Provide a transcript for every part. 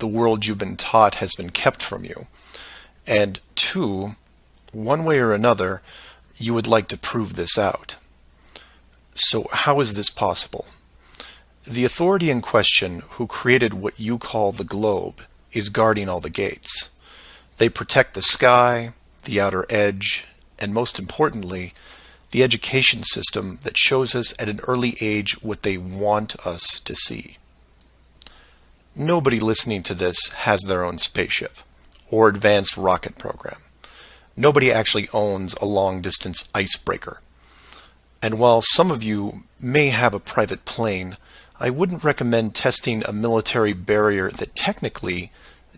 the world you've been taught has been kept from you. And two, one way or another, you would like to prove this out. So how is this possible? The authority in question, who created what you call the globe, is guarding all the gates. They protect the sky, the outer edge, and most importantly, the education system that shows us at an early age what they want us to see. Nobody listening to this has their own spaceship or advanced rocket program. Nobody actually owns a long-distance icebreaker. And while some of you may have a private plane, I wouldn't recommend testing a military barrier that technically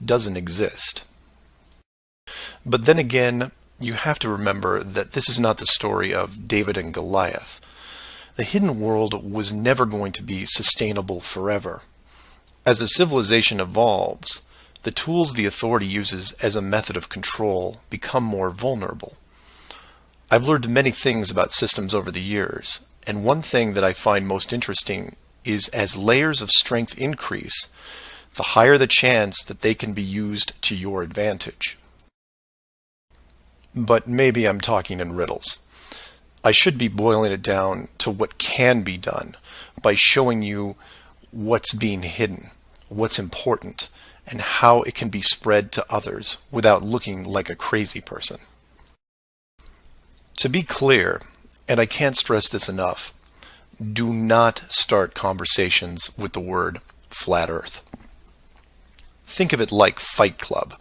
doesn't exist. But then again, you have to remember that this is not the story of David and Goliath. The hidden world was never going to be sustainable forever. As a civilization evolves, the tools the authority uses as a method of control become more vulnerable. I've learned many things about systems over the years, and one thing that I find most interesting is as layers of strength increase, the higher the chance that they can be used to your advantage. But maybe I'm talking in riddles. I should be boiling it down to what can be done by showing you what's being hidden, what's important, and how it can be spread to others without looking like a crazy person. To be clear, and I can't stress this enough, do not start conversations with the word flat earth. Think of it like Fight Club.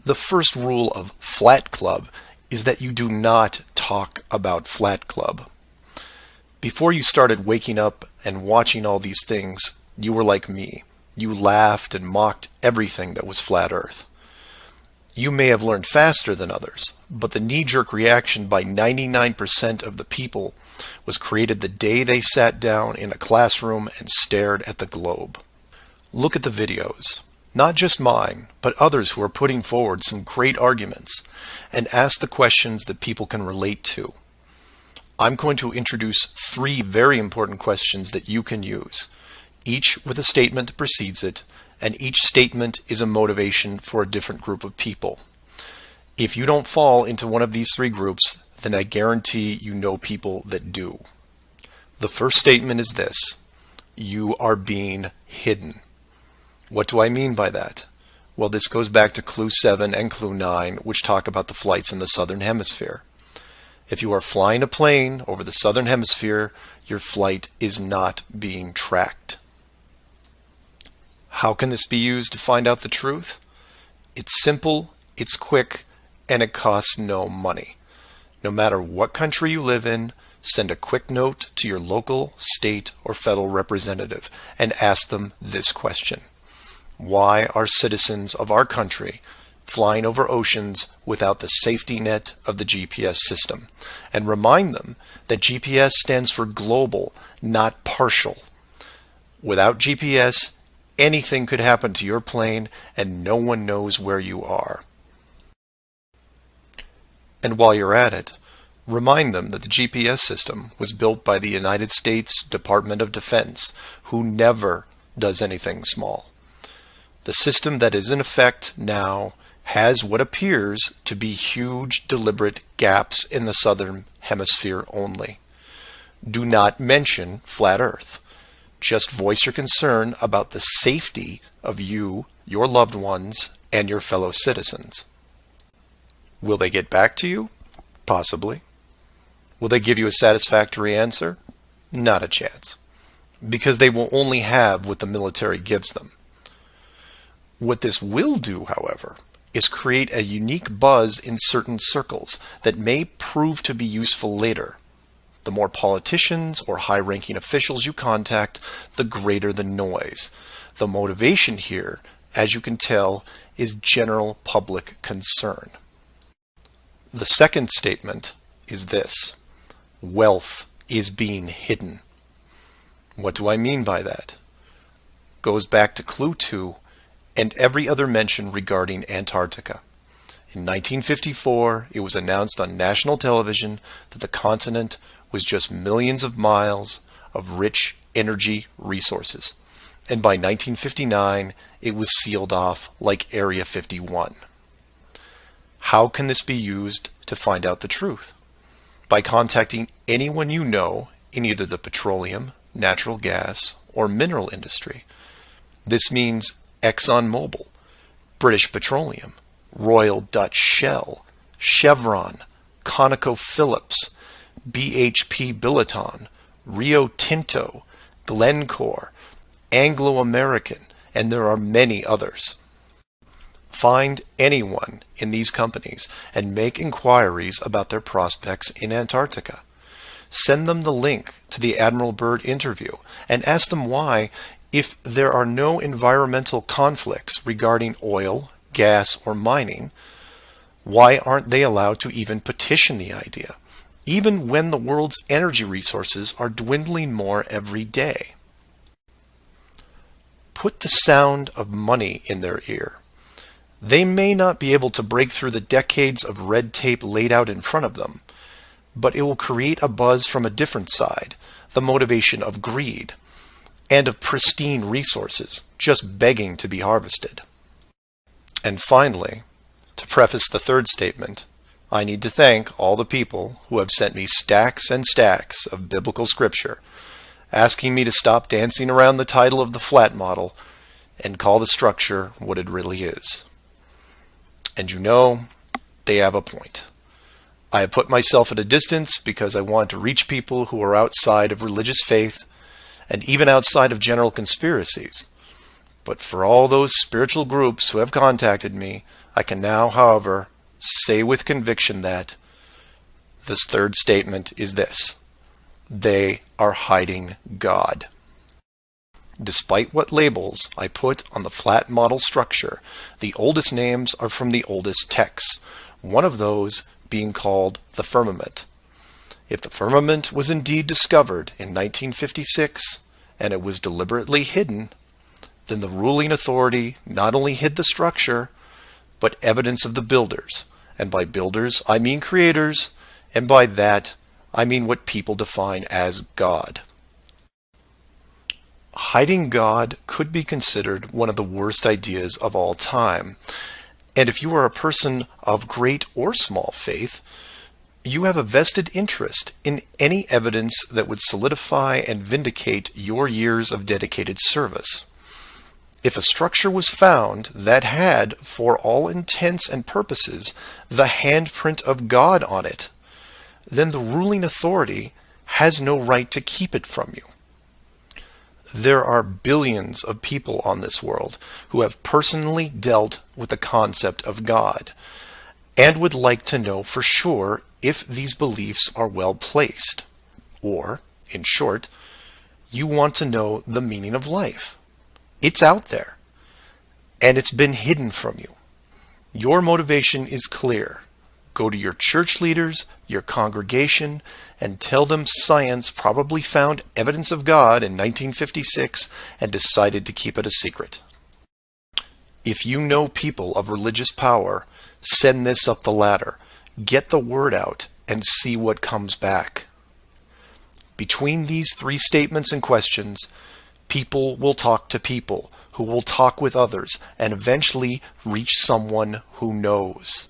The first rule of Flat Club is that you do not talk about Flat Club. Before you started waking up and watching all these things, you were like me. You laughed and mocked everything that was flat earth. You may have learned faster than others, but the knee-jerk reaction by 99% of the people was created the day they sat down in a classroom and stared at the globe. Look at the videos, not just mine, but others who are putting forward some great arguments, and ask the questions that people can relate to. I'm going to introduce 3 very important questions that you can use, each with a statement that precedes it, and each statement is a motivation for a different group of people. If you don't fall into one of these 3 groups, then I guarantee you know people that do. The first statement is this: you are being hidden. What do I mean by that? Well, this goes back to Clue 7 and Clue 9, which talk about the flights in the Southern Hemisphere. If you are flying a plane over the Southern Hemisphere, your flight is not being tracked. How can this be used to find out the truth? It's simple, it's quick, and it costs no money. No matter what country you live in, send a quick note to your local, state, or federal representative and ask them this question: why are citizens of our country flying over oceans without the safety net of the GPS system? And remind them that GPS stands for global, not partial. Without GPS, anything could happen to your plane and no one knows where you are. And while you're at it, remind them that the GPS system was built by the United States Department of Defense, who never does anything small. The system that is in effect now has what appears to be huge, deliberate gaps in the Southern Hemisphere only. Do not mention flat Earth. Just voice your concern about the safety of you, your loved ones, and your fellow citizens. Will they get back to you? Possibly. Will they give you a satisfactory answer? Not a chance. Because they will only have what the military gives them. What this will do, however, is create a unique buzz in certain circles that may prove to be useful later. The more politicians or high-ranking officials you contact, the greater the noise. The motivation here, as you can tell, is general public concern. The second statement is this: wealth is being hidden. What do I mean by that? Goes back to Clue 2 and every other mention regarding Antarctica. In 1954, it was announced on national television that the continent was just millions of miles of rich energy resources. and by 1959 it was sealed off like Area 51. How can this be used to find out the truth? By contacting anyone you know in either the petroleum, natural gas, or mineral industry. This means ExxonMobil, British Petroleum, Royal Dutch Shell, Chevron, ConocoPhillips, BHP Billiton, Rio Tinto, Glencore, Anglo-American, and there are many others. Find anyone in these companies and make inquiries about their prospects in Antarctica. Send them the link to the Admiral Byrd interview and ask them why, if there are no environmental conflicts regarding oil, gas, or mining, why aren't they allowed to even petition the idea, even when the world's energy resources are dwindling more every day? Put the sound of money in their ear. They may not be able to break through the decades of red tape laid out in front of them, but it will create a buzz from a different side, the motivation of greed, and of pristine resources just begging to be harvested. And finally, to preface the third statement, I need to thank all the people who have sent me stacks and stacks of biblical scripture, asking me to stop dancing around the title of the flat model and call the structure what it really is. And you know, they have a point. I have put myself at a distance because I want to reach people who are outside of religious faith and even outside of general conspiracies. But for all those spiritual groups who have contacted me, I can now, however, say with conviction that this third statement is this: they are hiding God. Despite what labels I put on the flat model structure, the oldest names are from the oldest texts, one of those being called the firmament. If the firmament was indeed discovered in 1956 and it was deliberately hidden, then the ruling authority not only hid the structure, but evidence of the builders. And by builders, I mean creators, and by that, I mean what people define as God. Hiding God could be considered one of the worst ideas of all time. And if you are a person of great or small faith, you have a vested interest in any evidence that would solidify and vindicate your years of dedicated service. If a structure was found that had, for all intents and purposes, the handprint of God on it, then the ruling authority has no right to keep it from you. There are billions of people on this world who have personally dealt with the concept of God and would like to know for sure if these beliefs are well placed. Or, in short, you want to know the meaning of life. It's out there, and it's been hidden from you. Your motivation is clear. Go to your church leaders, your congregation, and tell them science probably found evidence of God in 1956 and decided to keep it a secret. If you know people of religious power, send this up the ladder. Get the word out and see what comes back. Between these three statements and questions, people will talk to people who will talk with others and eventually reach someone who knows.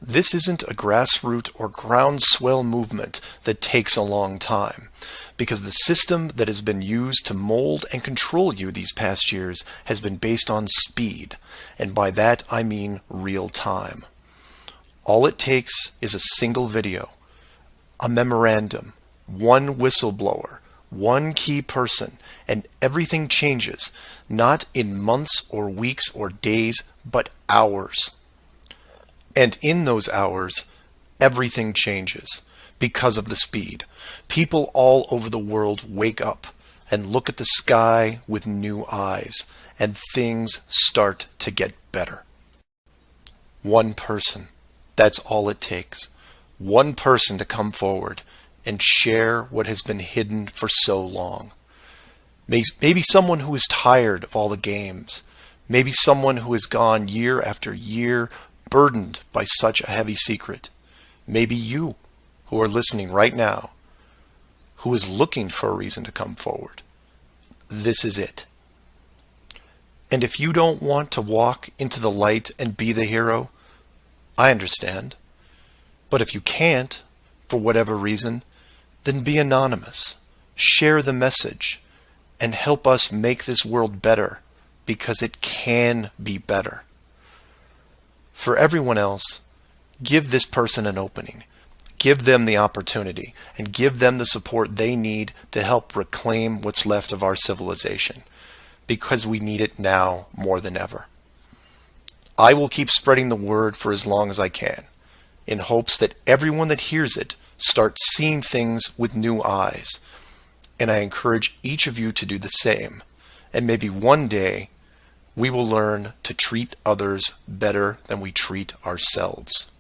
This isn't a grassroots or groundswell movement that takes a long time, because the system that has been used to mold and control you these past years has been based on speed, and by that I mean real time. All it takes is a single video, a memorandum, one whistleblower, one key person, and everything changes, not in months or weeks or days, but hours. And in those hours, everything changes because of the speed. People all over the world wake up and look at the sky with new eyes, and things start to get better. One person, that's all it takes. One person to come forward and share what has been hidden for so long. Maybe someone who is tired of all the games. Maybe someone who has gone year after year burdened by such a heavy secret. Maybe you, who are listening right now, who is looking for a reason to come forward. this is it. And if you don't want to walk into the light and be the hero, I understand. But if you can't, for whatever reason, then be anonymous. Share the message and help us make this world better, because it can be better. For everyone else, give this person an opening. Give them the opportunity and give them the support they need to help reclaim what's left of our civilization, because we need it now more than ever. I will keep spreading the word for as long as I can, in hopes that everyone that hears it starts seeing things with new eyes. And I encourage each of you to do the same. And maybe one day we will learn to treat others better than we treat ourselves.